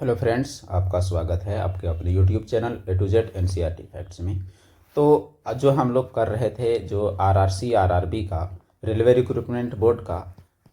Hello friends, आपका स्वागत है आपके अपने YouTube channel A to Z NCERT facts में। तो जो हम लोग कर रहे थे जो आरआरसी आरआरबी का रेलवे रिक्रूटमेंट बोर्ड का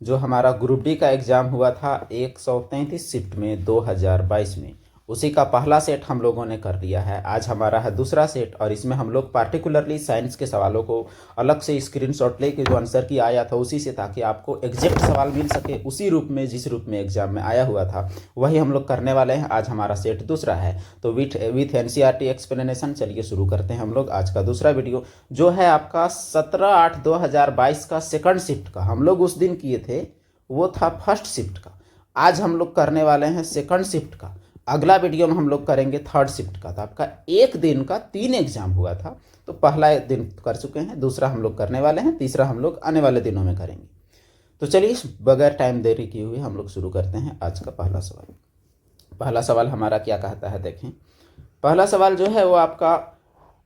जो हमारा ग्रुप डी का एग्ज़ाम हुआ था 133 शिफ्ट में 2022 में, उसी का पहला सेट हम लोगों ने कर लिया है। आज हमारा है दूसरा सेट और इसमें हम लोग पार्टिकुलरली साइंस के सवालों को अलग से स्क्रीनशॉट लेके जो आंसर की आया था उसी से, ताकि आपको एग्जैक्ट सवाल मिल सके उसी रूप में जिस रूप में एग्जाम में आया हुआ था वही हम लोग करने वाले हैं। आज हमारा सेट दूसरा है तो विथ एनसीईआरटी एक्सप्लेनेशन। चलिए शुरू करते हैं हम लोग आज का दूसरा वीडियो, जो है आपका 17/8/2022 का सेकंड शिफ्ट का। हम लोग उस दिन किए थे वो था फर्स्ट शिफ्ट का, आज हम लोग करने वाले हैं सेकंड शिफ्ट का। अगला वीडियो में हम लोग करेंगे थर्ड शिफ्ट का। तो आपका एक दिन का 3 एग्जाम हुआ था, तो पहला दिन कर चुके हैं, दूसरा हम लोग करने वाले हैं, तीसरा हम लोग आने वाले दिनों में करेंगे। तो चलिए बगैर टाइम देरी किए हुए हम लोग शुरू करते हैं आज का पहला सवाल। पहला सवाल हमारा क्या कहता है, देखें। पहला सवाल जो है वो आपका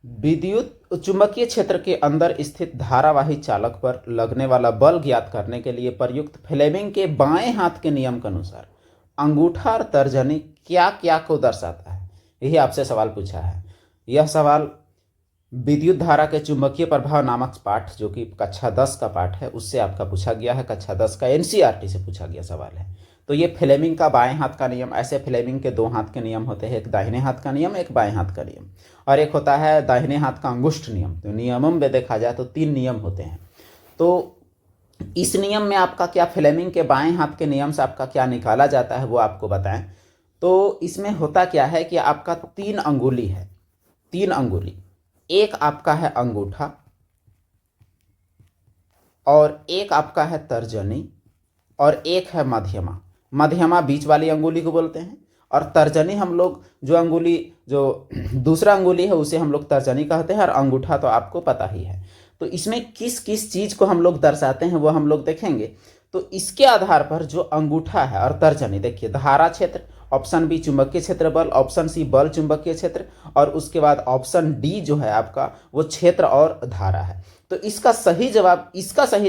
विद्युत चुंबकीय क्षेत्र के अंदर स्थित धारावाही चालक पर लगने वाला बल ज्ञात करने के लिए प्रयुक्त फ्लेमिंग के बाएं हाथ के नियम के अनुसार अंगूठा और तर्जनी क्या क्या को दर्शाता है, यही आपसे सवाल पूछा है। यह सवाल विद्युत धारा के चुंबकीय प्रभाव नामक पाठ, जो कि कक्षा 10 का पाठ है, उससे आपका पूछा गया है। कक्षा 10 का एनसीईआरटी से पूछा गया सवाल है। तो ये फ्लेमिंग का बाएं हाथ का नियम, ऐसे फ्लेमिंग के 2 हाथ के नियम होते हैं, एक दाहिने हाथ का नियम, एक बाएं हाथ का नियम, और एक होता है दाहिने हाथ का अंगुष्ठ नियम। तो नियमों में देखा जाए तो 3 नियम होते हैं। तो इस नियम में आपका क्या, फ्लेमिंग के बाएं हाथ के नियम से आपका क्या निकाला जाता है वो आपको बताएं। तो इसमें होता क्या है कि आपका 3 अंगुली है, 3 अंगुली, एक आपका है अंगूठा और एक आपका है तर्जनी और एक है मध्यमा। मध्यमा बीच वाली अंगुली को बोलते हैं, और तर्जनी हम लोग जो अंगुली, जो दूसरा अंगुली है उसे हम लोग तर्जनी कहते हैं, और अंगूठा तो आपको पता ही है। तो इसमें किस किस चीज़ को हम लोग दर्शाते हैं वो हम लोग देखेंगे। तो इसके आधार पर जो अंगूठा है और तर्जनी, देखिए धारा क्षेत्र, ऑप्शन बी चुंबकीय क्षेत्र बल, ऑप्शन सी बल चुंबकीय क्षेत्र, और उसके बाद ऑप्शन डी जो है आपका वो क्षेत्र और धारा है। तो इसका सही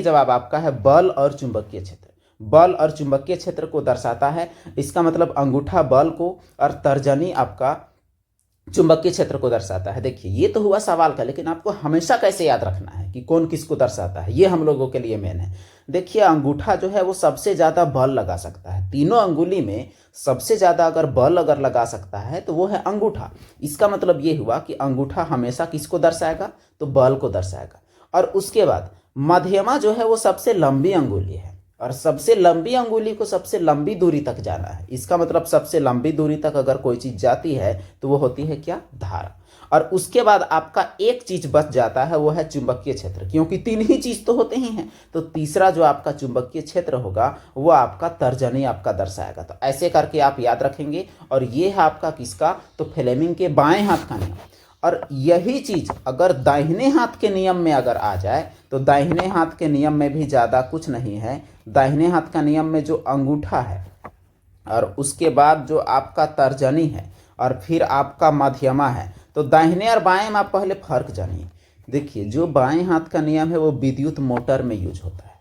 जवाब आपका है बल और चुंबकीय क्षेत्र। बल और चुंबकीय क्षेत्र को दर्शाता है। इसका मतलब अंगूठा बल को और तर्जनी आपका चुंबकीय क्षेत्र को दर्शाता है। देखिए ये तो हुआ सवाल का, लेकिन आपको हमेशा कैसे याद रखना है कि कौन किसको दर्शाता है, ये हम लोगों के लिए मेन है। देखिए अंगूठा जो है वो सबसे ज़्यादा बल लगा सकता है, तीनों अंगुली में सबसे ज़्यादा अगर बल लगा सकता है तो वो है अंगूठा। इसका मतलब ये हुआ कि अंगूठा हमेशा किसको दर्शाएगा, तो बल को दर्शाएगा। और उसके बाद मध्यमा जो है वो सबसे लंबी अंगुली है, और सबसे लंबी अंगुली को सबसे लंबी दूरी तक जाना है। इसका मतलब सबसे लंबी दूरी तक अगर कोई चीज़ जाती है तो वो होती है क्या, धारा। और उसके बाद आपका एक चीज़ बच जाता है, वो है चुंबकीय क्षेत्र, क्योंकि 3 ही चीज़ तो होते ही हैं। तो तीसरा जो आपका चुंबकीय क्षेत्र होगा वो आपका तर्जनी आपका दर्शाएगा। तो ऐसे करके आप याद रखेंगे। और ये है आपका किसका, तो फ्लेमिंग के बाएं हाथ का नियम। और यही चीज़ अगर दाहिने हाथ के नियम में अगर आ जाए, तो दाहिने हाथ के नियम में भी ज़्यादा कुछ नहीं है। दाहिने हाथ का नियम में जो अंगूठा है और उसके बाद जो आपका तर्जनी है और फिर आपका मध्यमा है, तो दाहिने और बाएं में आप पहले फर्क जानिए। देखिए जो बाएं हाथ का नियम है वो विद्युत मोटर में यूज होता है,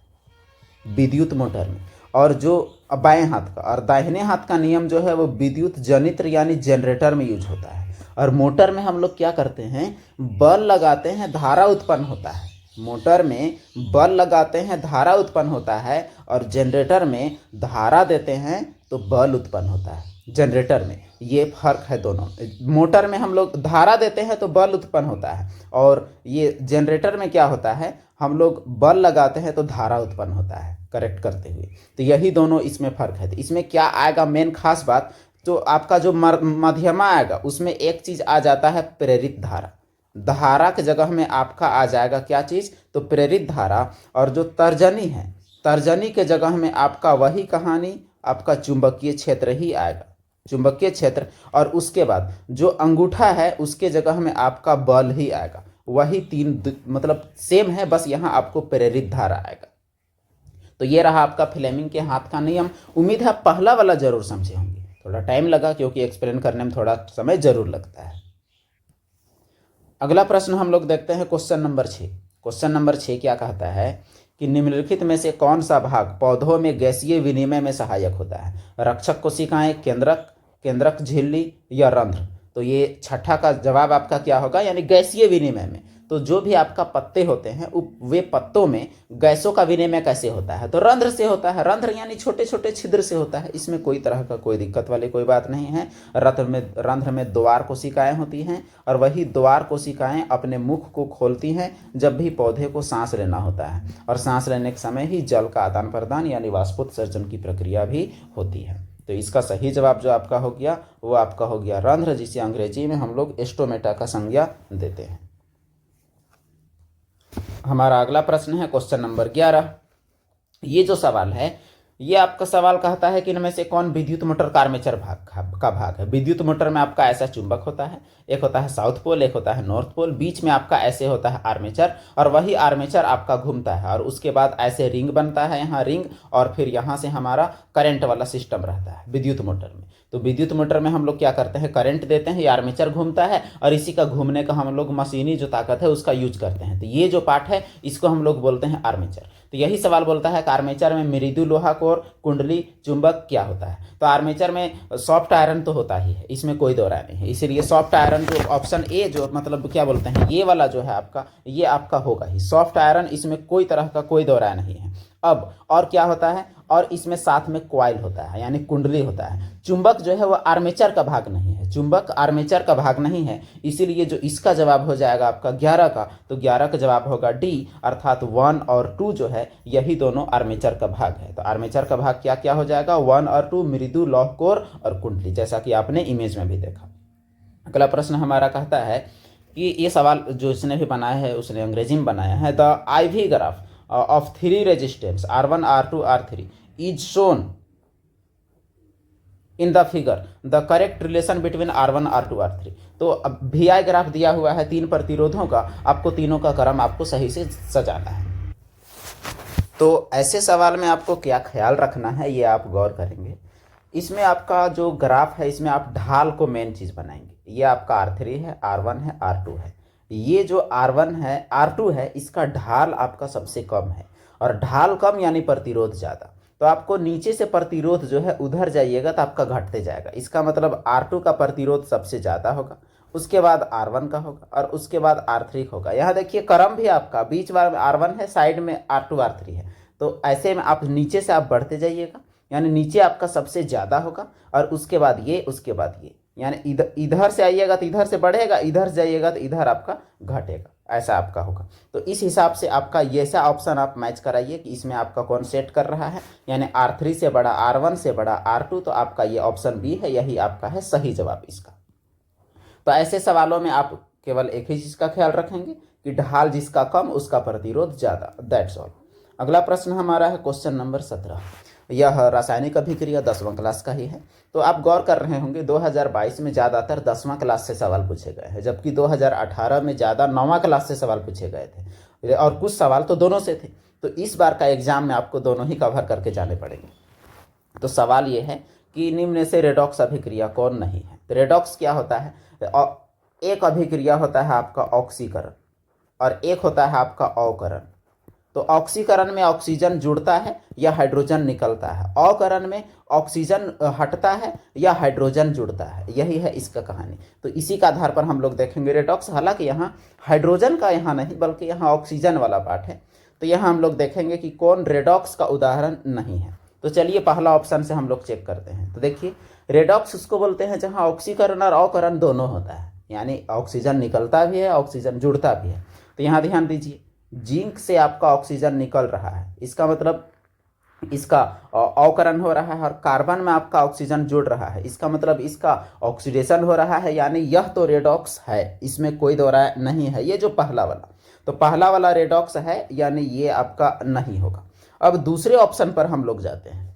विद्युत मोटर में, और जो बाएं हाथ का और दाहिने हाथ का नियम जो है वो विद्युत जनित्र यानी जनरेटर में यूज होता है। और मोटर में हम लोग क्या करते हैं, बल लगाते हैं, धारा उत्पन्न होता है। मोटर में बल लगाते हैं, धारा उत्पन्न होता है, और जनरेटर में धारा देते हैं तो बल उत्पन्न होता है। जनरेटर में ये फर्क है दोनों। मोटर में हम लोग धारा देते हैं तो बल उत्पन्न होता है, और ये जनरेटर में क्या होता है, हम लोग बल लगाते हैं तो धारा उत्पन्न होता है, करेक्ट करते हुए। तो यही दोनों इसमें फर्क है। तो इसमें क्या आएगा, मेन खास बात, तो आपका जो मध्यमा आएगा उसमें एक चीज़ आ जाता है प्रेरित धारा। धारा के जगह में आपका आ जाएगा क्या चीज़, तो प्रेरित धारा। और जो तर्जनी है, तर्जनी के जगह में आपका वही कहानी, आपका चुंबकीय क्षेत्र ही आएगा, चुंबकीय क्षेत्र। और उसके बाद जो अंगूठा है उसके जगह में आपका बल ही आएगा। वही 3 मतलब सेम है, बस यहाँ आपको प्रेरित धारा आएगा। तो ये रहा आपका फ्लेमिंग के हाथ का नियम। उम्मीद है पहला वाला जरूर समझे होंगे। थोड़ा टाइम लगा क्योंकि एक्सप्लेन करने में थोड़ा समय जरूर लगता है। अगला प्रश्न हम लोग देखते हैं क्वेश्चन नंबर 6। क्वेश्चन नंबर 6 क्या कहता है कि निम्नलिखित में से कौन सा भाग पौधों में गैसीय विनिमय में सहायक होता है। रक्षक कोशिकाएं, केंद्रक, केंद्रक झिल्ली या रंध्र। तो ये छठा का जवाब आपका क्या होगा, यानी गैसीय विनिमय में। तो जो भी आपका पत्ते होते हैं वे पत्तों में गैसों का विनिमय कैसे होता है, तो रंध्र से होता है। रंध्र यानी छोटे छोटे छिद्र से होता है। इसमें कोई तरह का कोई दिक्कत वाली कोई बात नहीं है। रंध्र में द्वार कोशिकाएं होती हैं और वही द्वार कोशिकाएं अपने मुख को खोलती हैं जब भी पौधे को सांस लेना होता है, और सांस लेने के समय ही जल का आदान प्रदान यानी वाष्पोत्सर्जन की प्रक्रिया भी होती है। तो इसका सही जवाब जो आपका हो गया वो आपका हो गया रंध्र, जिसे अंग्रेजी में हम लोग स्टोमेटा का संज्ञा देते हैं। हमारा अगला प्रश्न है क्वेश्चन नंबर 11। ये जो सवाल है ये आपका सवाल कहता है कि इनमें से कौन विद्युत मोटर का आर्मेचर का भाग है। विद्युत मोटर में आपका ऐसा चुंबक होता है, एक होता है साउथ पोल, एक होता है नॉर्थ पोल, बीच में आपका ऐसे होता है आर्मेचर, और वही आर्मेचर आपका घूमता है और उसके बाद ऐसे रिंग बनता है, यहाँ रिंग, और फिर यहाँ से हमारा करंट वाला सिस्टम रहता है विद्युत मोटर में। तो विद्युत मोटर में हम लोग क्या करते हैं, करंट देते हैं, ये आर्मेचर घूमता है और इसी का घूमने का हम लोग मशीनी जो ताकत है उसका यूज करते हैं। तो ये जो पार्ट है इसको हम लोग बोलते हैं आर्मेचर। तो यही सवाल बोलता है कि आर्मेचर में मृदु लोहा कोर, कुंडली, चुंबक क्या होता है। तो आर्मेचर में सॉफ्ट आयरन तो होता ही है, इसमें कोई दो राय नहीं है। इसीलिए सॉफ्ट आयरन जो ऑप्शन ए जो मतलब क्या बोलते हैं ये वाला जो है आपका, ये आपका होगा ही सॉफ्ट आयरन, इसमें कोई तरह का कोई दो राय नहीं है। अब और क्या होता है, और इसमें साथ में कॉइल होता है यानी कुंडली होता है। चुंबक जो है वो आर्मेचर का भाग नहीं है, चुंबक आर्मेचर का भाग नहीं है। इसीलिए जो इसका जवाब हो जाएगा आपका 11 का, तो 11 का जवाब होगा डी, अर्थात 1 और 2 जो है यही दोनों आर्मेचर का भाग है। तो आर्मेचर का भाग क्या क्या हो जाएगा, 1 और 2, मृदु लौह कोर और कुंडली, जैसा कि आपने इमेज में भी देखा। अगला प्रश्न हमारा कहता है कि ये सवाल जो इसने भी बनाया है उसने अंग्रेजी में बनाया है। The IV graph of 3 resistance R1, R2, R3 is shown in the figure. The correct relation between R1, R2, R3। तो अब VI ग्राफ दिया हुआ है 3 प्रतिरोधों का, आपको तीनों का क्रम आपको सही से सजाना है। तो ऐसे सवाल में आपको क्या ख्याल रखना है ये आप गौर करेंगे। इसमें आपका जो ग्राफ है इसमें आप ढाल को मेन चीज़ बनाएंगे। ये आपका R3 है, R1 है, R2 है। ये जो R1 है, R2 है, इसका ढाल आपका सबसे कम है, और ढाल कम यानी प्रतिरोध ज़्यादा। तो आपको नीचे से प्रतिरोध जो है उधर जाइएगा तो आपका घटते जाएगा। इसका मतलब R2 का प्रतिरोध सबसे ज़्यादा होगा, उसके बाद R1 का होगा और उसके बाद R3 का होगा। यहाँ देखिए क्रम भी आपका बीच बार R1 है, साइड में R2, R3 है। तो ऐसे में आप नीचे से आप बढ़ते जाइएगा, यानी नीचे आपका सबसे ज़्यादा होगा और उसके बाद ये, उसके बाद ये, यानी इधर से आइएगा तो इधर से बढ़ेगा, इधर से जाइएगा तो इधर आपका घटेगा, ऐसा आपका होगा। तो इस हिसाब से आपका ये सा ऑप्शन आप मैच कराइए कि इसमें आपका कौन सेट कर रहा है, यानी R3 से बड़ा R1 से बड़ा R2, तो आपका ये ऑप्शन बी है, यही आपका है सही जवाब इसका। तो ऐसे सवालों में आप केवल एक ही चीज़ का ख्याल रखेंगे कि ढाल जिसका कम उसका प्रतिरोध ज़्यादा, दैट्स ऑल। अगला प्रश्न हमारा है क्वेश्चन नंबर 17। यह रासायनिक अभिक्रिया 10वां क्लास का ही है। तो आप गौर कर रहे होंगे 2022 में ज़्यादातर 10वां क्लास से सवाल पूछे गए हैं, जबकि 2018 में ज़्यादा 9वां क्लास से सवाल पूछे गए थे, और कुछ सवाल तो दोनों से थे। तो इस बार का एग्जाम में आपको दोनों ही कवर करके जाने पड़ेंगे। तो सवाल ये है कि निम्न से रेडॉक्स अभिक्रिया कौन नहीं है। तो रेडॉक्स क्या होता है, एक अभिक्रिया होता है आपका ऑक्सीकरण और एक होता है आपका अवकरण। तो ऑक्सीकरण में ऑक्सीजन जुड़ता है या हाइड्रोजन निकलता है, अवकरण में ऑक्सीजन हटता है या हाइड्रोजन जुड़ता है, यही है इसका कहानी। तो इसी का आधार पर हम लोग देखेंगे रेडॉक्स। हालांकि यहाँ हाइड्रोजन का यहाँ नहीं बल्कि यहाँ ऑक्सीजन वाला पार्ट है। तो यहाँ हम लोग देखेंगे कि कौन रेडॉक्स का उदाहरण नहीं है। तो चलिए पहला ऑप्शन से हम लोग चेक करते हैं। तो देखिए रेडॉक्स उसको बोलते हैं जहाँ ऑक्सीकरण और अवकरण दोनों होता है, यानी ऑक्सीजन निकलता भी है ऑक्सीजन जुड़ता भी है। तो यहाँ ध्यान दीजिए, जिंक से आपका ऑक्सीजन निकल रहा है, इसका मतलब इसका अवकरण हो रहा है, और कार्बन में आपका ऑक्सीजन जुड़ रहा है, इसका मतलब इसका ऑक्सीडेशन हो रहा है, यानी यह तो रेडॉक्स है, इसमें कोई दो राय नहीं है। ये जो पहला वाला, तो पहला वाला रेडॉक्स है, यानी ये आपका नहीं होगा। अब दूसरे ऑप्शन पर हम लोग जाते हैं।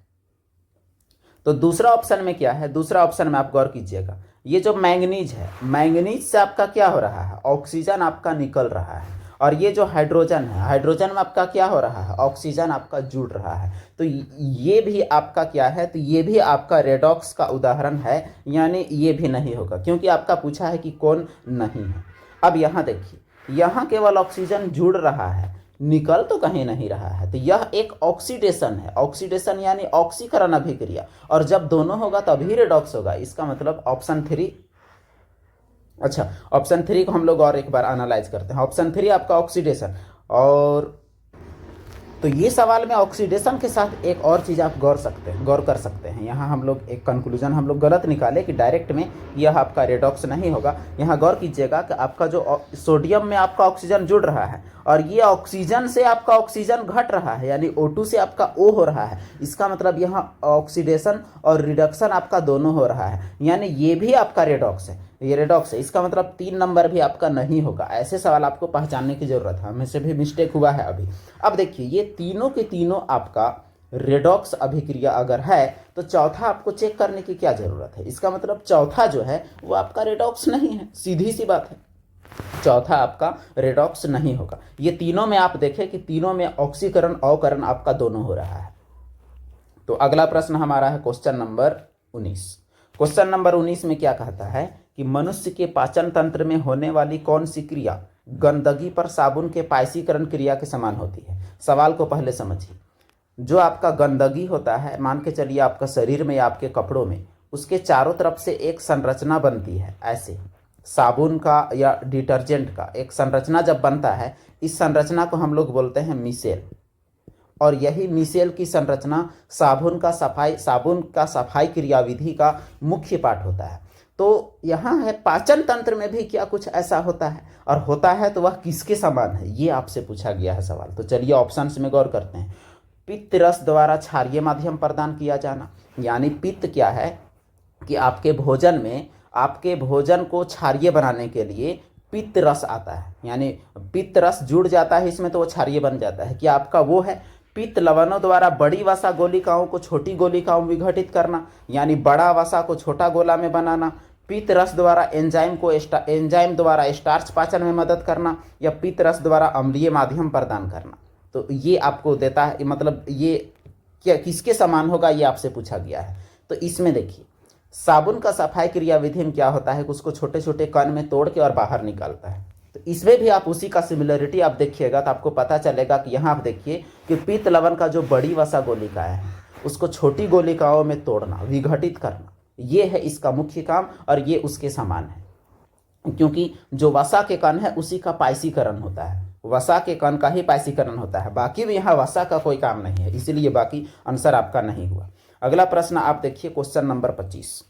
तो दूसरा ऑप्शन में क्या है, दूसरा ऑप्शन में आप गौर कीजिएगा, ये जो मैंगनीज है, मैंगनीज से आपका क्या हो रहा है, ऑक्सीजन आपका निकल रहा है, और ये जो हाइड्रोजन है, हाइड्रोजन में आपका क्या हो रहा है, ऑक्सीजन आपका जुड़ रहा है। तो ये भी आपका क्या है, तो ये भी आपका रेडॉक्स का उदाहरण है, यानी ये भी नहीं होगा, क्योंकि आपका पूछा है कि कौन नहीं है। अब यहाँ देखिए, यहाँ केवल ऑक्सीजन जुड़ रहा है, निकल तो कहीं नहीं रहा है। तो यह एक ऑक्सीडेशन है, ऑक्सीडेशन यानी ऑक्सीकरण अभिक्रिया, और जब दोनों होगा तभी रेडॉक्स होगा। इसका मतलब ऑप्शन 3। अच्छा, ऑप्शन 3 को हम लोग और एक बार एनालाइज करते हैं। ऑप्शन 3 आपका ऑक्सीडेशन। और तो ये सवाल में ऑक्सीडेशन के साथ एक और चीज़ आप गौर कर सकते हैं। यहाँ हम लोग एक कंक्लूजन हम लोग गलत निकाले कि डायरेक्ट में यह आपका रेडॉक्स नहीं होगा। यहाँ गौर कीजिएगा कि आपका जो सोडियम में आपका ऑक्सीजन जुड़ रहा है और ये ऑक्सीजन से आपका ऑक्सीजन घट रहा है, यानी O2 से आपका O हो रहा है। इसका मतलब यहाँ ऑक्सीडेशन और रिडक्शन आपका दोनों हो रहा है, यानी ये भी आपका रेडॉक्स है, ये रेडॉक्स है। इसका मतलब 3 नंबर भी आपका नहीं होगा। ऐसे सवाल आपको पहचानने की जरूरत है, हमें से भी मिस्टेक हुआ है अभी। अब देखिए, ये तीनों के तीनों आपका रेडॉक्स अभिक्रिया अगर है तो चौथा आपको चेक करने की क्या जरूरत है। इसका मतलब चौथा जो है वो आपका रेडॉक्स नहीं है, सीधी सी बात है, चौथा आपका रेडॉक्स नहीं होगा। ये तीनों में आप देखें कि तीनों में ऑक्सीकरण अवकरण आपका दोनों हो रहा है। तो अगला प्रश्न हमारा है क्वेश्चन नंबर 19। क्वेश्चन नंबर 19 में क्या कहता है कि मनुष्य के पाचन तंत्र में होने वाली कौन सी क्रिया गंदगी पर साबुन के पाइसीकरण क्रिया के समान होती है। सवाल को पहले समझिए। जो आपका गंदगी होता है, मान के चलिए आपका शरीर में या आपके कपड़ों में, उसके चारों तरफ से एक संरचना बनती है। ऐसे साबुन का या डिटर्जेंट का एक संरचना जब बनता है, इस संरचना को हम लोग बोलते हैं मिसेल। और यही मिसेल की संरचना साबुन का सफाई क्रियाविधि का मुख्य पार्ट होता है। तो यहाँ है पाचन तंत्र में भी क्या कुछ ऐसा होता है, और होता है तो वह किसके समान है, ये आपसे पूछा गया है सवाल। तो चलिए ऑप्शंस में गौर करते हैं। पित्त रस द्वारा क्षारीय माध्यम प्रदान किया जाना, यानी पित्त क्या है कि आपके भोजन में, आपके भोजन को क्षारीय बनाने के लिए पित्त रस आता है, यानी पित्त रस जुड़ जाता है इसमें तो वो क्षारीय बन जाता है। क्या आपका वो है पित्त लवणों द्वारा बड़ी वसा गोलिकाओं को छोटी गोलिकाओं में विघटित करना, यानी बड़ा वसा को छोटा गोला में बनाना। पित्त रस द्वारा एंजाइम द्वारा स्टार्च पाचन में मदद करना, या पित्त रस द्वारा अम्लीय माध्यम प्रदान करना। तो ये आपको देता है, मतलब ये क्या किसके समान होगा ये आपसे पूछा गया है। तो इसमें देखिए, साबुन का सफाई क्रियाविधि में क्या होता है कि उसको छोटे छोटे कण में तोड़ के और बाहर निकालता है। तो इसमें भी आप उसी का सिमिलरिटी आप देखिएगा तो आपको पता चलेगा कि यहाँ आप देखिए कि पित्त लवण का जो बड़ी वसा गोलिकाएं हैं उसको छोटी गोलिकाओं में तोड़ना, विघटित करना, ये है इसका मुख्य काम, और ये उसके समान है। क्योंकि जो वसा के कण है उसी का पाइसीकरण होता है, वसा के कण का ही पाइसीकरण होता है, बाकी भी यहाँ वसा का कोई काम नहीं है, इसीलिए बाकी आंसर आपका नहीं हुआ। अगला प्रश्न आप देखिए क्वेश्चन नंबर 25।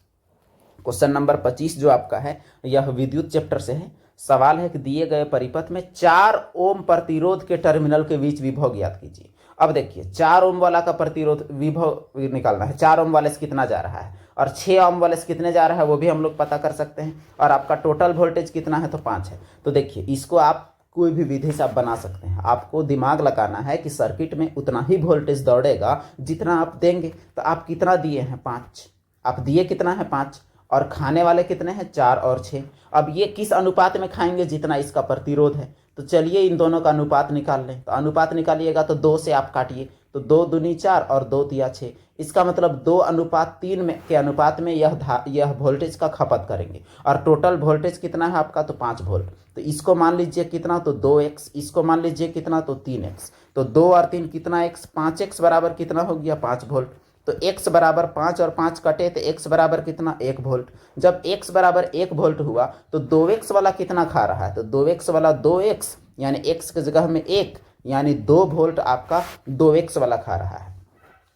क्वेश्चन नंबर 25 जो आपका है यह विद्युत चैप्टर से है। सवाल है कि दिए गए परिपथ में 4 ओम प्रतिरोध के टर्मिनल के बीच विभव ज्ञात कीजिए। अब देखिए 4 ओम वाला का प्रतिरोध विभव निकालना है। 4 ओम वाले से कितना जा रहा है और 6 ओम वाले से कितने जा रहा है वो भी हम लोग पता कर सकते हैं। और आपका टोटल वोल्टेज कितना है तो 5 है। तो देखिए इसको आप कोई भी विधि से आप बना सकते हैं। आपको दिमाग लगाना है कि सर्किट में उतना ही वोल्टेज दौड़ेगा जितना आप देंगे। तो आप कितना दिए हैं 5, आप दिए कितना है 5, और खाने वाले कितने हैं 4 और 6। अब ये किस अनुपात में खाएंगे जितना इसका प्रतिरोध है। तो चलिए इन दोनों का अनुपात निकाल लें। तो अनुपात निकालिएगा तो 2 से आप काटिए, तो 2 दूनी 4 और 2 तिया 6। इसका मतलब 2:3 में के अनुपात में यह वोल्टेज का खपत करेंगे। और टोटल वोल्टेज कितना है आपका तो 5 वोल्ट। तो इसको मान लीजिए कितना तो 2x, इसको मान लीजिए कितना तो 3x। तो 2 और 3 कितना x, 5x बराबर कितना हो गया 5 वोल्ट। तो x बराबर 5 और 5 कटे तो x बराबर कितना 1 वोल्ट। जब x बराबर 1 वोल्ट हुआ तो 2x वाला कितना खा रहा है तो 2x वाला 2x, यानी x की जगह में 1, यानी 2 वोल्ट आपका 2x वाला खा रहा है।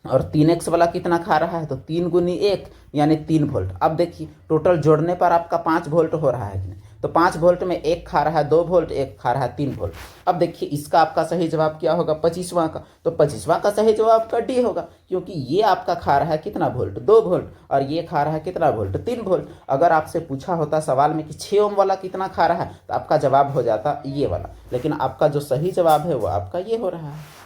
और 3x वाला कितना खा रहा है तो 3 गुनी 1 यानी 3 वोल्ट। अब देखिए टोटल जोड़ने पर आपका 5 वोल्ट हो रहा है कि नहीं। तो 5 वोल्ट में 1 खा रहा है 2 वोल्ट, 1 खा रहा है 3 वोल्ट। अब देखिए इसका आपका सही जवाब क्या होगा 25वां का। तो 25वां का सही जवाब आपका डी होगा, क्योंकि ये आपका खा रहा है कितना वोल्ट 2 वोल्ट, और ये खा रहा है कितना वोल्ट 3 वोल्ट। अगर आपसे पूछा होता सवाल में कि 6 ओम वाला कितना खा रहा है तो आपका जवाब हो जाता ये वाला, लेकिन आपका जो सही जवाब है वो आपका ये हो रहा है।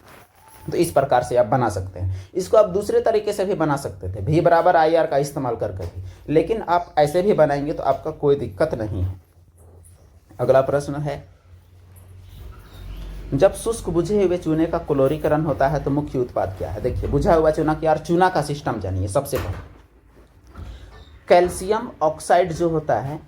तो इस प्रकार से आप बना सकते हैं। इसको आप दूसरे तरीके से भी बना सकते थे, V बराबर IR का इस्तेमाल करके भी, लेकिन आप ऐसे भी बनाएंगे तो आपका कोई दिक्कत नहीं है। अगला प्रश्न है, जब शुष्क बुझे हुए चूने का क्लोरीकरण होता है तो मुख्य उत्पाद क्या है। देखिए बुझा हुआ चूना की यार चूना का सिस्टम जानिए। सबसे पहले कैल्शियम ऑक्साइड जो होता है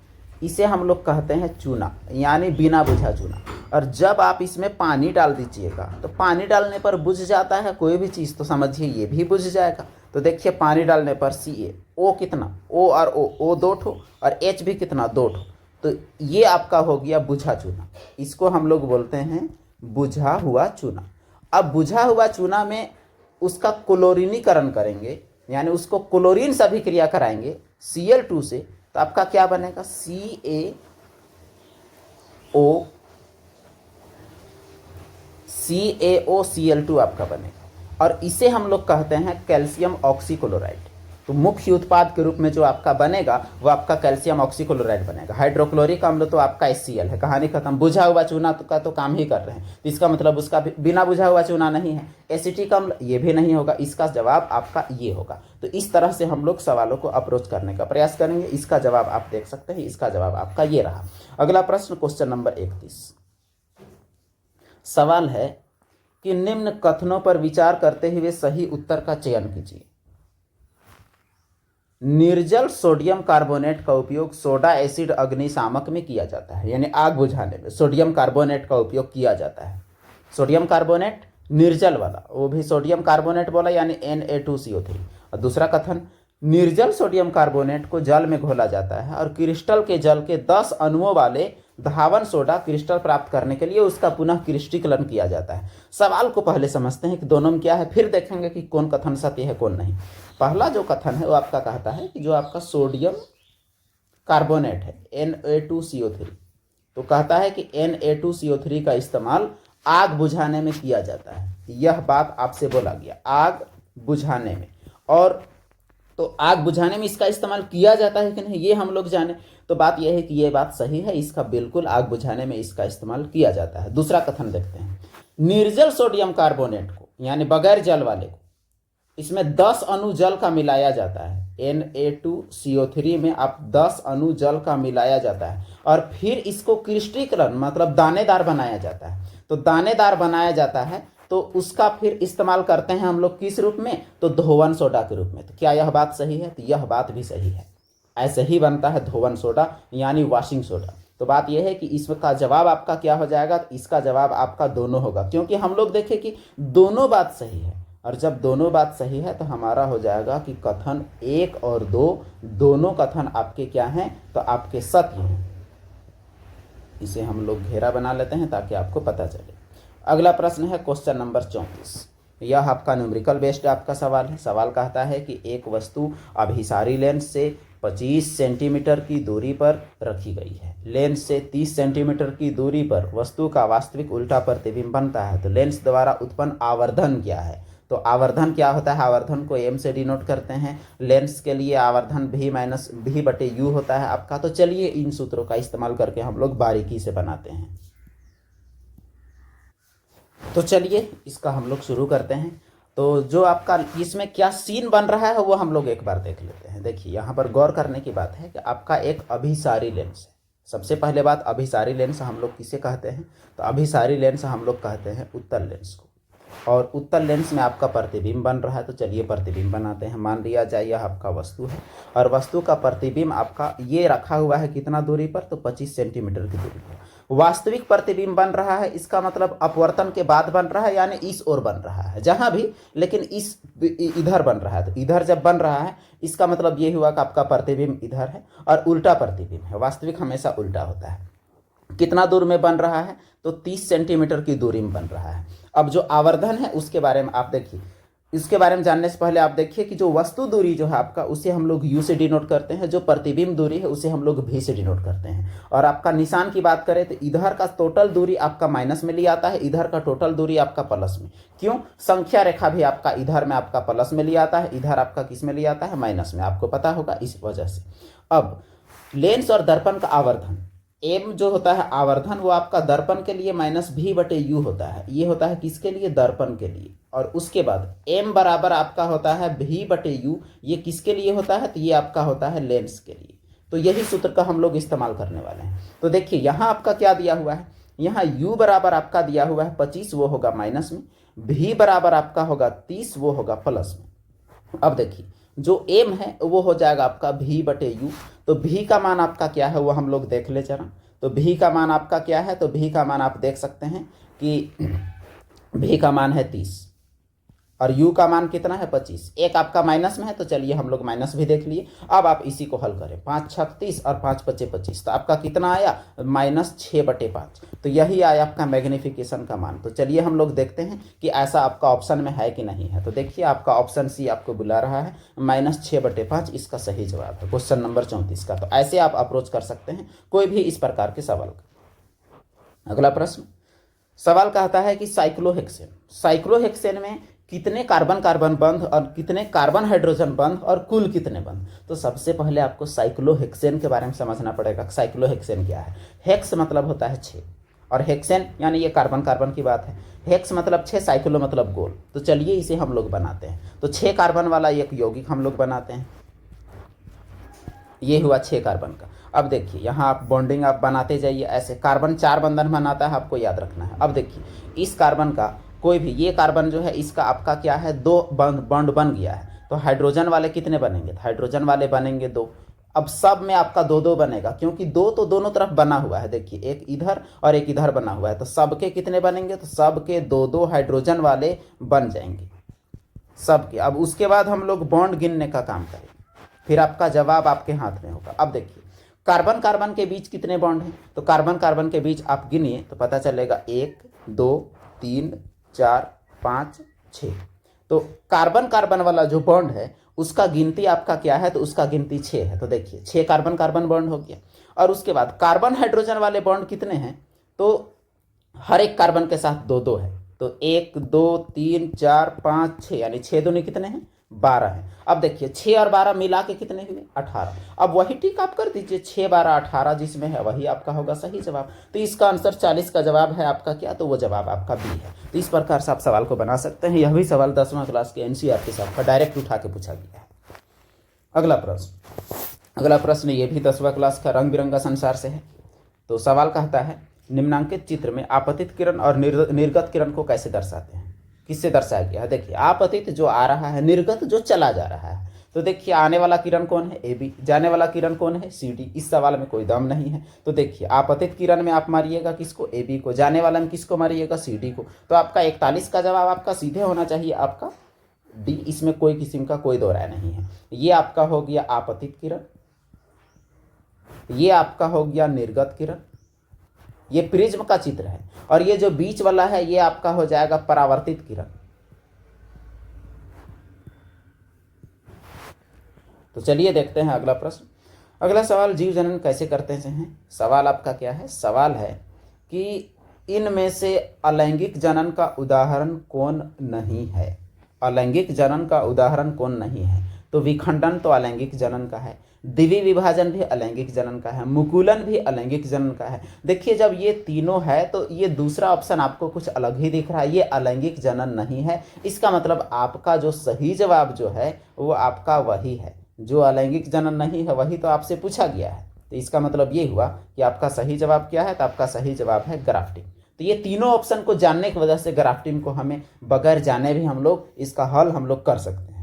इसे हम लोग कहते हैं चूना, यानी बिना बुझा चूना। और जब आप इसमें पानी डाल दीजिएगा तो पानी डालने पर बुझ जाता है कोई भी चीज़, तो समझिए ये भी बुझ जाएगा। तो देखिए पानी डालने पर CaO कितना, O और O 2 ठो और H भी कितना 2 ठो, तो ये आपका हो गया बुझा चूना। इसको हम लोग बोलते हैं बुझा हुआ चूना। अब बुझा हुआ चूना में उसका क्लोरीनीकरण करेंगे, यानी उसको क्लोरीन से अभिक्रिया कराएंगे Cl2 से, तो आपका क्या बनेगा CaOCl2 आपका बनेगा। और इसे हम लोग कहते हैं कैल्शियम ऑक्सीक्लोराइड। तो मुख्य उत्पाद के रूप में जो आपका बनेगा वो आपका कैल्शियम ऑक्सीक्लोराइड बनेगा। हाइड्रोक्लोरिक अम्ल तो आपका HCl है, कहानी खत्म। बुझा हुआ चूना का तो काम ही कर रहे हैं, तो इसका मतलब उसका बिना बुझा हुआ चूना नहीं है। एसिटिक अम्ल ये भी नहीं होगा, इसका जवाब आपका ये होगा। तो इस तरह से हम लोग सवालों को अप्रोच करने का प्रयास करेंगे। इसका जवाब आप देख सकते हैं, इसका जवाब आपका ये रहा। अगला प्रश्न क्वेश्चन नंबर 31 सवाल है कि निम्न कथनों पर विचार करते हुए सही उत्तर का चयन कीजिए। निर्जल सोडियम कार्बोनेट का उपयोग सोडा एसिड अग्निशामक में किया जाता है, यानी आग बुझाने में सोडियम कार्बोनेट का उपयोग किया जाता है। सोडियम कार्बोनेट निर्जल वाला, वो भी सोडियम कार्बोनेट बोला यानी Na2CO3। और दूसरा कथन, निर्जल सोडियम कार्बोनेट को जल में घोला जाता है और क्रिस्टल के जल के 10 अणुओं वाले धावन सोडा क्रिस्टल प्राप्त करने के लिए उसका पुनः क्रिस्टीकरण किया जाता है। सवाल को पहले समझते हैं कि दोनों में क्या है, फिर देखेंगे कि कौन कथन सत्य है कौन नहीं। पहला जो कथन है वो आपका कहता है कि जो आपका सोडियम कार्बोनेट है Na2CO3, तो कहता है कि Na2CO3 का इस्तेमाल आग बुझाने में किया जाता है। यह बात आपसे बोला गया, आग बुझाने में। और तो आग बुझाने में इसका इस्तेमाल किया जाता है कि नहीं ये हम लोग जाने, तो बात यह है कि ये बात सही है, इसका बिल्कुल आग बुझाने में इसका इस्तेमाल किया जाता है। दूसरा कथन देखते हैं, निर्जल सोडियम कार्बोनेट को यानी बगैर जल वाले को, इसमें 10 अणु जल का मिलाया जाता है। Na2CO3 में आप 10 अणु जल का मिलाया जाता है और फिर इसको क्रिस्टीकरण मतलब दानेदार बनाया जाता है। तो दानेदार बनाया जाता है तो उसका फिर इस्तेमाल करते हैं हम लोग किस रूप में, तो धोवन सोडा के रूप में। तो क्या यह बात सही है, तो यह बात भी सही है। ऐसे ही बनता है धोवन सोडा यानी वॉशिंग सोडा। तो बात यह है कि इसका जवाब आपका क्या हो जाएगा, तो इसका जवाब आपका दोनों होगा, क्योंकि हम लोग देखें कि दोनों बात सही है। और जब दोनों बात सही है तो हमारा हो जाएगा कि कथन 1 और 2 दोनों कथन आपके क्या हैं, तो आपके सत्य हैं। इसे हम लोग घेरा बना लेते हैं ताकि आपको पता चले। अगला प्रश्न है क्वेश्चन नंबर 34। यह आपका न्यूमेरिकल बेस्ड आपका सवाल है। सवाल कहता है कि एक वस्तु अभिसारी लेंस से 25 सेंटीमीटर की दूरी पर रखी गई है। लेंस से 30 सेंटीमीटर की दूरी पर वस्तु का वास्तविक उल्टा प्रतिबिंब बनता है। तो लेंस द्वारा उत्पन्न आवर्धन क्या है, तो आवर्धन क्या होता है, आवर्धन को m से डिनोट करते हैं। लेंस के लिए आवर्धन V-V/U होता है आपका। तो चलिए इन सूत्रों का इस्तेमाल करके हम लोग बारीकी से बनाते हैं। तो चलिए इसका हम लोग शुरू करते हैं। तो जो आपका इसमें क्या सीन बन रहा है वो हम लोग एक बार देख लेते हैं। देखिए यहाँ पर गौर करने की बात है कि आपका एक अभिसारी लेंस है। सबसे पहले बात, अभिसारी लेंस हम लोग किसे कहते हैं, तो अभिसारी लेंस हम लोग कहते हैं उत्तल लेंस को। और उत्तल लेंस में आपका प्रतिबिंब बन रहा है। तो चलिए प्रतिबिंब बनाते हैं। मान लिया जाए यह आपका वस्तु है और वस्तु का प्रतिबिंब आपका ये रखा हुआ है कितना दूरी पर, तो 25 सेंटीमीटर की दूरी पर। वास्तविक प्रतिबिंब बन रहा है, इसका मतलब अपवर्तन के बाद बन रहा है, यानी इस ओर बन रहा है जहां भी, लेकिन इस इधर बन रहा है। तो इधर जब बन रहा है इसका मतलब ये हुआ कि आपका प्रतिबिंब इधर है और उल्टा प्रतिबिंब है। वास्तविक हमेशा उल्टा होता है। कितना दूर में बन रहा है, तो 30 सेंटीमीटर की दूरी में बन रहा है। अब जो आवर्धन है उसके बारे में आप देखिए, इसके बारे में जानने से पहले आप देखिए कि जो वस्तु दूरी जो है आपका उसे हम लोग U से डिनोट करते हैं, जो प्रतिबिंब दूरी है उसे हम लोग V से डिनोट करते हैं। और आपका निशान की बात करें तो इधर का टोटल दूरी आपका माइनस में लिया आता है, इधर का टोटल दूरी आपका प्लस में। क्यों, संख्या रेखा भी आपका इधर में आपका प्लस में लिया आता है, इधर आपका किस में लिया आता है, माइनस में, आपको पता होगा इस वजह से। अब लेंस और दर्पण का आवर्धन, m जो होता है आवर्धन वो आपका दर्पण के लिए -V/U होता है। ये होता है किसके लिए, दर्पण के लिए। और उसके बाद m बराबर आपका होता है V/U, ये किसके लिए होता है, तो ये आपका होता है लेंस के लिए। तो यही सूत्र का हम लोग इस्तेमाल करने वाले हैं। तो देखिए यहाँ आपका क्या दिया हुआ है, यहाँ U बराबर आपका दिया हुआ है 25, वो होगा माइनस में। V बराबर आपका होगा 30, वो होगा प्लस में। अब देखिए जो m है वो हो जाएगा आपका V/U। तो V का मान आपका क्या है वो हम लोग देख ले जरा। तो भी का मान आपका क्या है, तो भी का मान आप देख सकते हैं कि भी का मान है 30 और u का मान कितना है 25। एक आपका माइनस में है, तो चलिए हम लोग माइनस भी देख लिए। अब आप इसी को हल करें, 5 छक 30 और 5 पचे 25, तो आपका कितना आया -6/5। तो यही आया आपका मैग्निफिकेशन का मान। तो चलिए हम लोग देखते हैं कि ऐसा आपका ऑप्शन में है कि नहीं है। तो देखिए आपका ऑप्शन सी आपको बुला रहा है, -6/5 इसका सही जवाब है क्वेश्चन नंबर 34 का। तो ऐसे आप अप्रोच कर सकते हैं कोई भी इस प्रकार के सवाल का। अगला प्रश्न, सवाल कहता है कि साइक्लोहेक्सेन में कितने कार्बन कार्बन बंध और कितने कार्बन हाइड्रोजन बंध और कुल कितने बंध। तो सबसे पहले आपको साइक्लोहेक्सेन के बारे में समझना पड़ेगा। साइक्लोहेक्सेन क्या है। हेक्स मतलब होता है 6 और हेक्सेन यानी ये कार्बन कार्बन की बात है। हेक्स मतलब 6, साइक्लो मतलब गोल। तो चलिए इसे हम लोग बनाते हैं। तो 6 कार्बन वाला एक यौगिक हम लोग बनाते हैं, ये हुआ 6 कार्बन का। अब देखिए यहाँ आप बॉन्डिंग आप बनाते जाइए, ऐसे कार्बन 4 बंधन बनाता है, आपको याद रखना है। अब देखिए इस कार्बन का कोई भी, ये कार्बन जो है इसका आपका क्या है 2 बॉन्ड बन गया है। तो हाइड्रोजन वाले कितने बनेंगे, तो हाइड्रोजन वाले बनेंगे 2। अब सब में आपका 2-2 बनेगा, क्योंकि 2 तो दोनों तरफ बना हुआ है। देखिए एक इधर और एक इधर बना हुआ है, तो सबके कितने बनेंगे, तो सबके 2-2 हाइड्रोजन वाले बन जाएंगे सबके। अब उसके बाद हम लोग बॉन्ड गिनने का काम करें, फिर आपका जवाब आपके हाथ में होगा। अब देखिए कार्बन कार्बन के बीच कितने बॉन्ड हैं, तो कार्बन कार्बन के बीच आप गिनिए तो पता चलेगा 1 2 3 4 5 6। तो कार्बन कार्बन वाला जो बॉन्ड है उसका गिनती आपका क्या है, तो उसका गिनती 6 है। तो देखिए 6 कार्बन कार्बन बॉन्ड हो गया। और उसके बाद कार्बन हाइड्रोजन वाले बॉन्ड कितने हैं, तो हर एक कार्बन के साथ 2-2 है। तो 1 2 3 4 5 6, यानी 6 दूनी कितने हैं 12 है। अब देखिए 6 और 12 मिला के कितने हुए 18। अब वही ठीक आप कर दीजिए, 6 12 18 जिसमें है वही आपका होगा सही जवाब। तो इसका आंसर 40 का जवाब है आपका क्या, तो वो जवाब आपका बी है। तो इस प्रकार से आप सवाल को बना सकते हैं। यह भी सवाल 10वां क्लास के एनसीईआरटी से आपका डायरेक्ट उठा के पूछा गया है। अगला प्रश्न ये भी 10वां क्लास का रंग बिरंगा संसार से है। तो सवाल कहता है निम्नांकित चित्र में आपतित किरण और निर्गत किरण को कैसे दर्शाते हैं, किससे दर्शाया गया है। देखिए आपतित जो आ रहा है, निर्गत जो चला जा रहा है। तो देखिए आने वाला किरण कौन है AB, जाने वाला किरण कौन है CD। इस सवाल में कोई दम नहीं है। तो देखिए आपतित किरण में आप मारिएगा किसको, AB को, जाने वाला में किसको मारिएगा CD को। तो आपका 41 का जवाब आपका सीधे होना चाहिए आपका D, इसमें कोई किस्म का कोई दो राय नहीं है। ये आपका हो गया आपतित किरण, ये आपका हो गया निर्गत किरण, ये प्रिज्म का चित्र है। और ये जो बीच वाला है ये आपका हो जाएगा परावर्तित किरण। तो चलिए देखते हैं अगला प्रश्न। अगला सवाल जीव जनन कैसे करते हैं। सवाल आपका क्या है, सवाल है कि इनमें से अलैंगिक जनन का उदाहरण कौन नहीं है। अलैंगिक जनन का उदाहरण कौन नहीं है, तो विखंडन तो अलैंगिक जनन का है, द्विवीय विभाजन भी अलैंगिक जनन का है, मुकुलन भी अलैंगिक जनन का है। देखिए जब ये तीनों है तो ये दूसरा ऑप्शन आपको कुछ अलग ही दिख रहा है, ये अलैंगिक जनन नहीं है। इसका मतलब आपका जो सही जवाब जो है वो आपका वही है, जो अलैंगिक जनन नहीं है वही तो आपसे पूछा गया है। तो इसका मतलब ये हुआ कि आपका सही जवाब क्या है, तो आपका सही जवाब है ग्राफ्टिंग। तो ये तीनों ऑप्शन को जानने की वजह से ग्राफ्टिंग को हमें बगैर जाने भी हम लोग इसका हल हम लोग कर सकते हैं।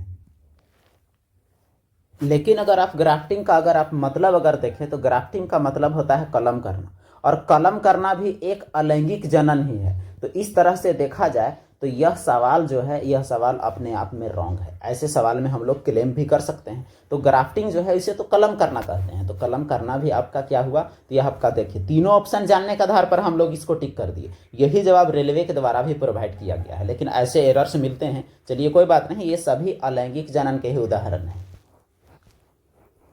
लेकिन अगर आप ग्राफ्टिंग का अगर आप मतलब अगर देखें तो ग्राफ्टिंग का मतलब होता है कलम करना, और कलम करना भी एक अलैंगिक जनन ही है। तो इस तरह से देखा जाए तो यह सवाल जो है यह सवाल अपने आप में रॉन्ग है। ऐसे सवाल में हम लोग क्लेम भी कर सकते हैं। तो ग्राफ्टिंग जो है इसे तो कलम करना कहते हैं। तो कलम करना भी आपका क्या हुआ, तो यह आपका देखिए तीनों ऑप्शन जानने के आधार पर हम लोग इसको टिक कर दिए। यही जवाब रेलवे के द्वारा भी प्रोवाइड किया गया है, लेकिन ऐसे एरर्स मिलते हैं। चलिए कोई बात नहीं, ये सभी अलैंगिक जनन के ही उदाहरण हैं।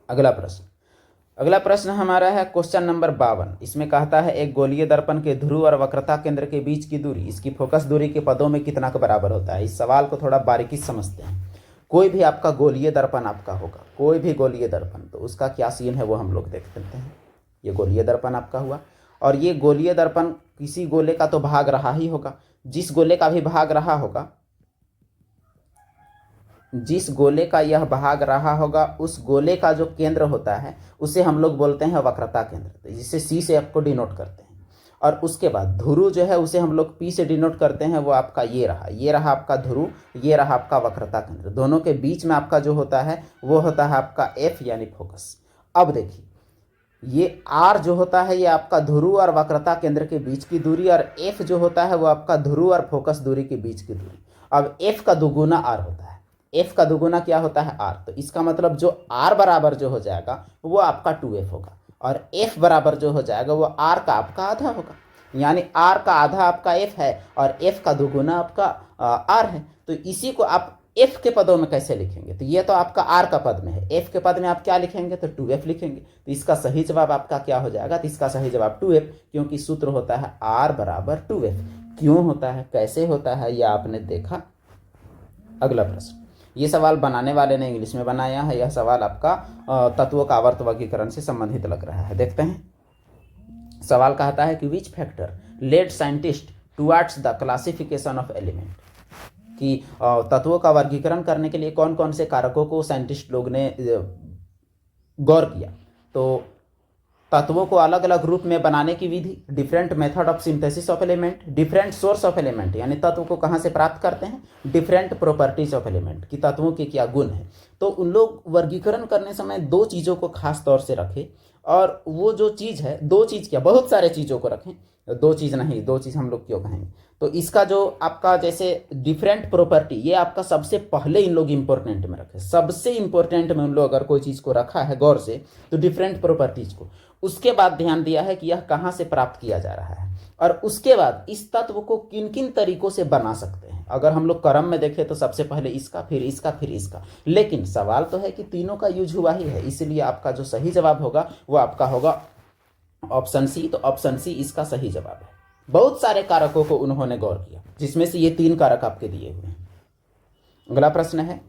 अगला प्रश्न हमारा है क्वेश्चन नंबर 52। इसमें कहता है एक गोलीय दर्पण के ध्रुव और वक्रता केंद्र के बीच की दूरी इसकी फोकस दूरी के पदों में कितना के बराबर होता है। इस सवाल को थोड़ा बारीकी से समझते हैं। कोई भी आपका गोलीय दर्पण आपका होगा, कोई भी गोलीय दर्पण, तो उसका क्या सीन है वो हम लोग देख लेते हैं। ये गोलीय दर्पण आपका हुआ, और ये गोलीय दर्पण किसी गोले का तो भाग रहा ही होगा। जिस गोले का भी भाग रहा होगा, जिस गोले का यह भाग रहा होगा उस गोले का जो केंद्र होता है उसे हम लोग बोलते हैं वक्रता केंद्र, जिसे C से आपको डिनोट करते हैं। और उसके बाद ध्रुव जो है उसे हम लोग P से डिनोट करते हैं। वो आपका ये रहा आपका ध्रुव, ये रहा आपका वक्रता केंद्र। दोनों के बीच में आपका जो होता है वो होता है आपका F यानी फोकस। अब देखिए ये आर जो होता है ये आपका ध्रुव और वक्रता केंद्र के बीच की दूरी, और एफ जो होता है वो आपका ध्रुव और फोकस दूरी के बीच की दूरी। अब एफ का दुगुना आर होता है, एफ का दुगुना क्या होता है आर, तो इसका मतलब जो आर बराबर जो हो जाएगा वो आपका 2f होगा, और एफ बराबर जो हो जाएगा वो आर का आपका आधा होगा। यानी आर का आधा आपका एफ है और एफ का दुगुना आपका आर है। तो इसी को आप एफ के पदों में कैसे लिखेंगे, तो ये तो आपका आर का पद में है, एफ के पद में आप क्या लिखेंगे, तो 2f लिखेंगे। तो इसका सही जवाब आपका क्या हो जाएगा, तो इसका सही जवाब 2f, क्योंकि सूत्र होता है आर बराबर 2f। क्यों होता है, कैसे होता है, यह आपने देखा। अगला प्रश्न, ये सवाल बनाने वाले ने इंग्लिश में बनाया है, यह सवाल आपका तत्वों का आवर्त वर्गीकरण से संबंधित लग रहा है। देखते हैं, सवाल कहता है कि which factor led scientist towards the classification of element, कि तत्वों का वर्गीकरण करने के लिए कौन कौन से कारकों को साइंटिस्ट लोग ने गौर किया। तो तत्वों को अलग अलग रूप में बनाने की विधि, different method of synthesis of element, different source of element, यानी तत्व को कहाँ से प्राप्त करते हैं, डिफरेंट प्रॉपर्टीज ऑफ एलिमेंट, कि तत्वों के क्या गुण हैं। तो उन लोग वर्गीकरण करने समय दो चीज़ों को खास तौर से रखें, और वो जो चीज़ है, दो चीज़ क्या, बहुत सारे चीज़ों को रखें, दो चीज़ नहीं, दो चीज़ हम लोग क्यों कहेंगे, तो इसका जो आपका जैसे डिफरेंट प्रॉपर्टी, ये आपका सबसे पहले इन लोग इंपॉर्टेंट में रखे, सबसे इंपॉर्टेंट में उन लोग अगर कोई चीज़ को रखा है गौर से, तो डिफरेंट प्रॉपर्टीज को। उसके बाद ध्यान दिया है कि यह कहाँ से प्राप्त किया जा रहा है, और उसके बाद इस तत्व को किन किन तरीकों से बना सकते हैं। अगर हम लोग क्रम में देखें तो सबसे पहले इसका, फिर इसका, फिर इसका, लेकिन सवाल तो है कि तीनों का यूज हुआ ही है, इसलिए आपका जो सही जवाब होगा वो आपका होगा ऑप्शन सी। तो ऑप्शन सी इसका सही जवाब है। बहुत सारे कारकों को उन्होंने गौर किया, जिसमें से ये 3 कारक आपके दिए हुए हैं। अगला प्रश्न है,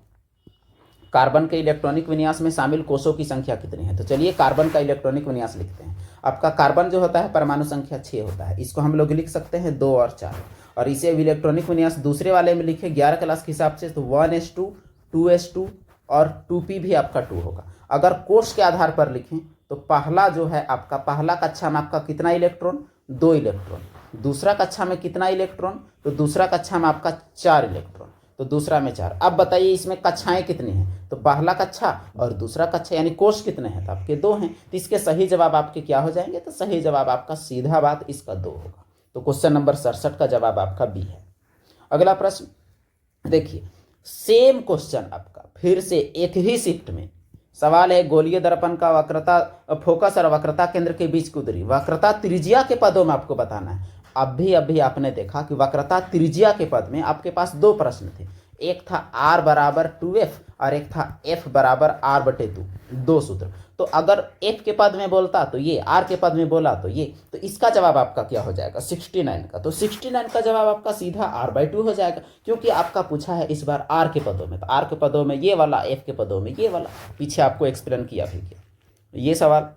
कार्बन के इलेक्ट्रॉनिक विन्यास में शामिल कोषों की संख्या कितनी है। तो चलिए कार्बन का इलेक्ट्रॉनिक विन्यास लिखते हैं। आपका कार्बन जो होता है परमाणु संख्या 6 होता है, इसको हम लोग लिख सकते हैं 2 और 4, और इसे इलेक्ट्रॉनिक विन्यास दूसरे वाले में लिखे 11 क्लास के हिसाब से, तो 1s2 2s2 और 2p भी आपका 2 होगा। अगर कोष के आधार पर लिखें तो पहला जो है आपका, पहला कक्षा में आपका कितना इलेक्ट्रॉन, 2 इलेक्ट्रॉन, दूसरा कक्षा में कितना इलेक्ट्रॉन, तो दूसरा कक्षा में आपका 4 इलेक्ट्रॉन, तो दूसरा में 4। अब बताइए इसमें कक्षाएं कितनी हैं, तो पहला कक्षा और दूसरा कक्षा, यानी कोष कितने हैं, तो आपके 2 हैं। तो इसके सही जवाब आपके क्या हो जाएंगे, तो सही जवाब आपका सीधा बात इसका 2 होगा। तो क्वेश्चन नंबर 67 का जवाब आपका बी है। अगला प्रश्न देखिए, सेम क्वेश्चन आपका फिर से एक ही शिफ्ट में सवाल है, गोलीय दर्पण का वक्रता फोकस और वक्रता केंद्र के बीच की दूरी, वक्रता त्रिज्या के पदों में आपको बताना है। अभी आपने देखा कि वक्रता त्रिज्या के पद में आपके पास 2 प्रश्न थे, एक था r बराबर 2f और एक था f बराबर r/2, 2 सूत्र। तो अगर f के पद में बोलता तो ये, r के पद में बोला तो ये, तो इसका जवाब आपका क्या हो जाएगा 69 का। तो 69 का जवाब आपका सीधा r/2 हो जाएगा, क्योंकि आपका पूछा है इस बार r के पदों में, तो r के पदों में ये वाला, f के पदों में ये वाला, पीछे आपको एक्सप्लेन किया भी किया। ये सवाल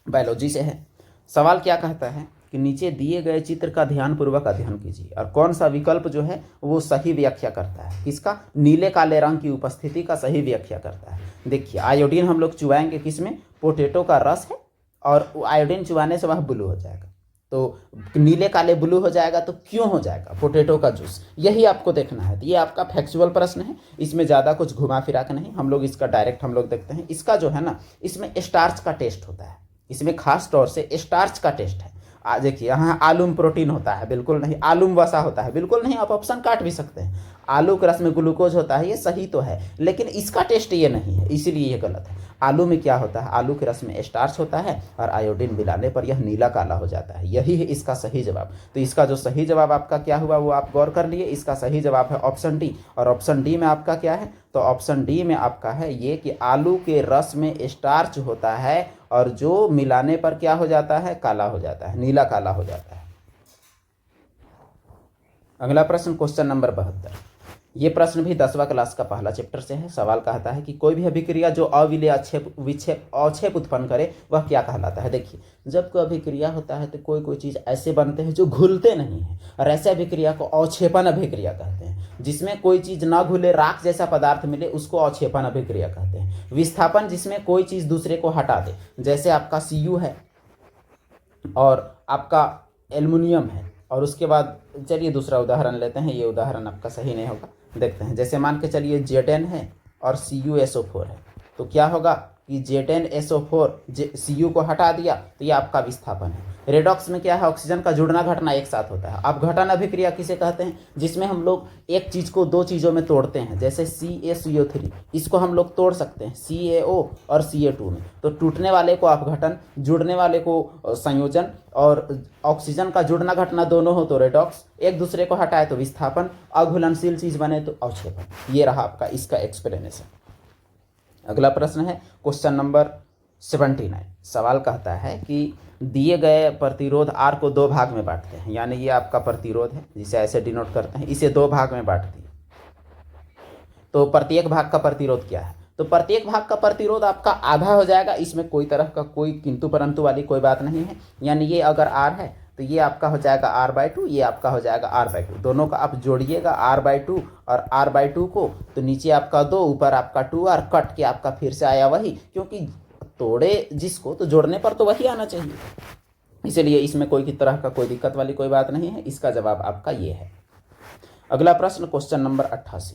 बायोलॉजी से है। सवाल क्या कहता है कि नीचे दिए गए चित्र का ध्यानपूर्वक अध्ययन कीजिए और कौन सा विकल्प जो है वो सही व्याख्या करता है, किसका, नीले काले रंग की उपस्थिति का सही व्याख्या करता है। देखिए आयोडीन हम लोग चुवाएंगे किसमें, पोटैटो का रस है, और आयोडीन चुवाने से वह ब्लू हो जाएगा, तो नीले काले ब्लू हो जाएगा, तो क्यों हो जाएगा, पोटैटो का जूस, यही आपको देखना है। तो ये आपका फैक्चुअल प्रश्न है, इसमें ज़्यादा कुछ घुमा फिरा के नहीं, हम लोग इसका डायरेक्ट हम लोग देखते हैं। इसका जो है ना, इसमें स्टार्च का टेस्ट होता है, इसमें खास तौर से स्टार्च का टेस्ट है। देखिए यहाँ आलू में प्रोटीन होता है, बिल्कुल नहीं, आलू में वसा होता है, बिल्कुल नहीं, आप ऑप्शन काट भी सकते हैं। आलू के रस में ग्लूकोज होता है, ये सही तो है, लेकिन इसका टेस्ट ये नहीं है, इसीलिए ये गलत है। आलू में क्या होता है, आलू के रस में स्टार्च होता है और आयोडीन मिलाने पर यह नीला काला हो जाता है, यही है इसका सही जवाब। तो इसका जो सही जवाब आपका क्या हुआ वो आप गौर कर लिए, इसका सही जवाब है ऑप्शन डी। और ऑप्शन डी में आपका क्या है, तो ऑप्शन डी में आपका है ये कि आलू के रस में स्टार्च होता है और जो मिलाने पर क्या हो जाता है, काला हो जाता है, नीला काला हो जाता है। अगला प्रश्न क्वेश्चन नंबर 72, ये प्रश्न भी 10वां क्लास का पहला चैप्टर से है। सवाल कहता है कि कोई भी अभिक्रिया जो अविलेय अवक्षेप उत्पन्न करे वह क्या कहलाता है। देखिए जब कोई अभिक्रिया होता है तो कोई चीज़ ऐसे बनते हैं जो घुलते नहीं हैं, और ऐसे अभिक्रिया को अवक्षेपण अभिक्रिया कहते हैं। जिसमें कोई चीज़ ना घुले, राख जैसा पदार्थ मिले, उसको अवक्षेपण अभिक्रिया कहते हैं। विस्थापन जिसमें कोई चीज़ दूसरे को हटा दे, जैसे आपका Cu है और आपका एल्युमिनियम है, और उसके बाद चलिए दूसरा उदाहरण लेते हैं, ये उदाहरण आपका सही नहीं होगा, देखते हैं। जैसे मान के चलिए Zn है और CuSO4 है, तो क्या होगा, कि Z2SO4 Cu को हटा दिया तो ये आपका विस्थापन है। रेडॉक्स में क्या है, ऑक्सीजन का जुड़ना घटना एक साथ होता है। अब घटन अभिक्रिया किसे कहते हैं, जिसमें हम लोग एक चीज़ को दो चीज़ों में तोड़ते हैं, जैसे CaCO3 इसको हम लोग तोड़ सकते हैं CaO और Ca2 में। तो टूटने वाले को अपघटन, जुड़ने वाले को संयोजन, और ऑक्सीजन का जुड़ना घटना दोनों हो तो रेडॉक्स, एक दूसरे को हटाए तो विस्थापन, अघुलनशील चीज़ बने तो अवक्षेपण। ये रहा आपका इसका एक्सप्लेनेशन। अगला प्रश्न है क्वेश्चन नंबर 79। सवाल कहता है कि दिए गए प्रतिरोध R को दो भाग में बांटते हैं, यानी ये आपका प्रतिरोध है जिसे ऐसे डिनोट करते हैं, इसे दो भाग में बांट दिए तो प्रत्येक भाग का प्रतिरोध क्या है, तो प्रत्येक भाग का प्रतिरोध आपका आधा हो जाएगा। इसमें कोई तरह का कोई किंतु परंतु वाली कोई बात नहीं है। यानी ये अगर R है तो ये आपका हो जाएगा R/2, ये आपका हो जाएगा R/2। दोनों का आप जोड़िएगा R/2 और R/2 को, तो नीचे आपका 2, ऊपर आपका 2R, कट के आपका फिर से आया वही, क्योंकि तोड़े जिसको तो जोड़ने पर तो वही आना चाहिए, इसलिए इसमें कोई की तरह का कोई दिक्कत वाली कोई बात नहीं है। इसका जवाब आपका ये है। अगला प्रश्न क्वेश्चन नंबर 88।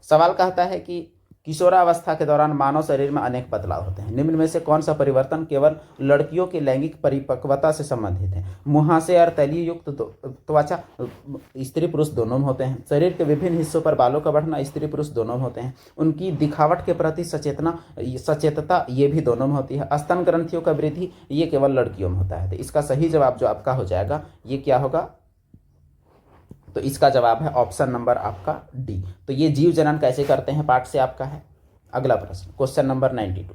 सवाल कहता है कि किशोरावस्था के दौरान मानव शरीर में अनेक बदलाव होते हैं, निम्न में से कौन सा परिवर्तन केवल लड़कियों की लैंगिक परिपक्वता से संबंधित है। मुहासे और तैलीय युक्त त्वचा स्त्री पुरुष दोनों में होते हैं। शरीर के विभिन्न हिस्सों पर बालों का बढ़ना स्त्री पुरुष दोनों में होते हैं। उनकी दिखावट के प्रति सचेतता ये भी दोनों में होती है। स्तन ग्रंथियों का वृद्धि ये केवल लड़कियों में होता है। तो इसका सही जवाब जो आपका हो जाएगा ये क्या होगा, तो इसका जवाब है ऑप्शन नंबर आपका डी। तो ये जीव जनन कैसे करते हैं पार्ट से आपका है। अगला प्रश्न क्वेश्चन नंबर 92।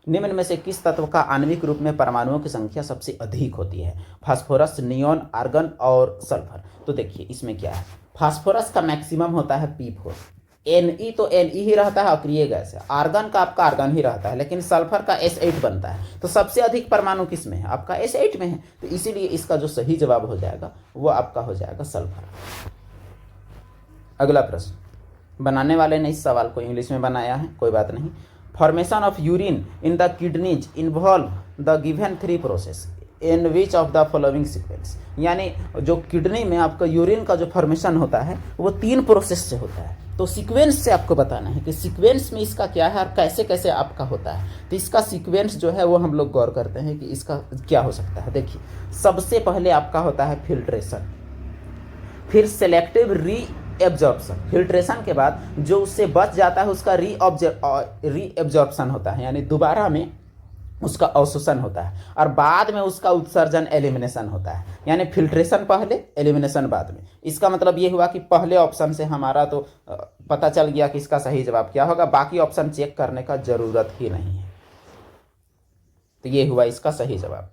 निम्न में से किस तत्व का आणविक रूप में परमाणुओं की संख्या सबसे अधिक होती है, फास्फोरस, नियोन, आर्गन और सल्फर। तो देखिए इसमें क्या है, फास्फोरस का मैक्सिमम होता है P4, Ne तो Ne ही रहता है अक्रिय गैस है, आर्गन का आपका आर्गन ही रहता है, लेकिन सल्फर का S8 बनता है। तो सबसे अधिक परमाणु किस में है, आपका S8 में है। तो इसीलिए इसका जो सही जवाब हो जाएगा वो आपका हो जाएगा सल्फर। अगला प्रश्न, बनाने वाले ने इस सवाल को इंग्लिश में बनाया है, कोई बात नहीं। Formation of urine in the kidneys involve the given 3 process in which of the following sequence. यानी जो किडनी में आपका यूरिन का जो फॉर्मेशन होता है वो 3 प्रोसेस से होता है। तो सीक्वेंस से आपको बताना है कि सीक्वेंस में इसका क्या है और कैसे कैसे आपका होता है। तो इसका सीक्वेंस जो है वो हम लोग गौर करते हैं कि इसका क्या हो सकता है। देखिए सबसे पहले आपका होता है फिल्ट्रेशन, फिर सेलेक्टिव री एब्जॉर्प्शन, फिल्ट्रेशन के बाद जो उससे बच जाता है उसका री एब्जॉर्प्शन होता है, यानी दोबारा में उसका अवशोषण होता है, और बाद में उसका उत्सर्जन एलिमिनेशन होता है। यानी फिल्ट्रेशन पहले, एलिमिनेशन बाद में। इसका मतलब ये हुआ कि पहले ऑप्शन से हमारा तो पता चल गया कि इसका सही जवाब क्या होगा, बाकी ऑप्शन चेक करने का जरूरत ही नहीं है। तो ये हुआ इसका सही जवाब।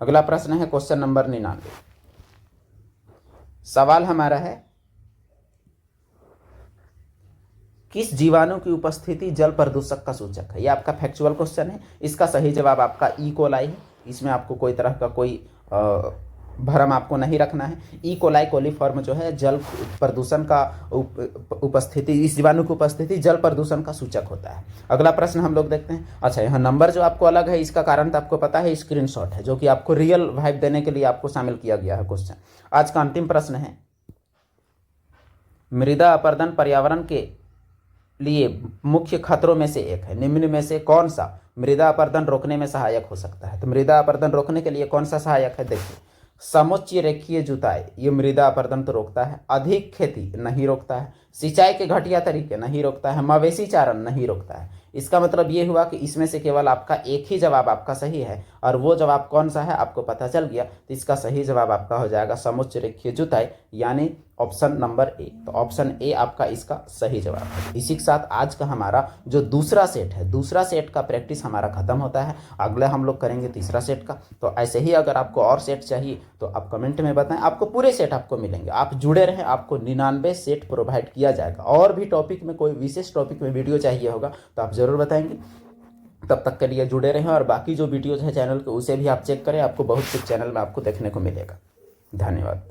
अगला प्रश्न है क्वेश्चन नंबर 99। सवाल हमारा है किस जीवाणु की उपस्थिति जल प्रदूषक का सूचक है। ये आपका फैक्चुअल क्वेश्चन है। इसका सही जवाब आपका ई कोलाई है। इसमें आपको कोई तरह का कोई भ्रम आपको नहीं रखना है। ई कोलाई कोलीफॉर्म जो है जल प्रदूषण का उपस्थिति, इस जीवाणु की उपस्थिति जल प्रदूषण का सूचक होता है। अगला प्रश्न हम लोग देखते हैं। अच्छा, यहाँ नंबर जो आपको अलग है इसका कारण तो आपको पता है, स्क्रीनशॉट है जो कि आपको रियल वाइब देने के लिए आपको शामिल किया गया है क्वेश्चन। आज का अंतिम प्रश्न है, मृदा अपरदन पर्यावरण के लिए मुख्य खतरों में से एक है, निम्न में से कौन सा मृदा अपरदन रोकने में सहायक हो सकता है। तो मृदा अपरदन रोकने के लिए कौन सा सहायक है, देखिए समुच्चय रेखीय जुताई ये मृदा अपरदन तो रोकता है, अधिक खेती नहीं रोकता है, सिंचाई के घटिया तरीके नहीं रोकता है, मवेशी चारण नहीं रोकता है। इसका मतलब ये हुआ कि इसमें से केवल आपका एक ही जवाब आपका सही है, और वो जवाब कौन सा है आपको पता चल गया। तो इसका सही जवाब आपका हो जाएगा समुच्चय रेखीय जुताई, यानी ऑप्शन नंबर ए। तो ऑप्शन ए आपका इसका सही जवाब है। इसी के साथ आज का हमारा जो दूसरा सेट है, दूसरा सेट का प्रैक्टिस हमारा खत्म होता है। अगले हम लोग करेंगे तीसरा सेट का। तो ऐसे ही अगर आपको और सेट चाहिए तो आप कमेंट में बताएं, आपको पूरे सेट आपको मिलेंगे। आप जुड़े रहें, आपको 99 सेट प्रोवाइड किया जाएगा। और भी टॉपिक में कोई विशेष टॉपिक में वीडियो चाहिए होगा तो आप ज़रूर बताएंगे। तब तक के लिए जुड़े रहें, और बाकी जो वीडियोज़ है चैनल के उसे भी आप चेक करें, आपको बहुत कुछ चैनल में आपको देखने को मिलेगा। धन्यवाद।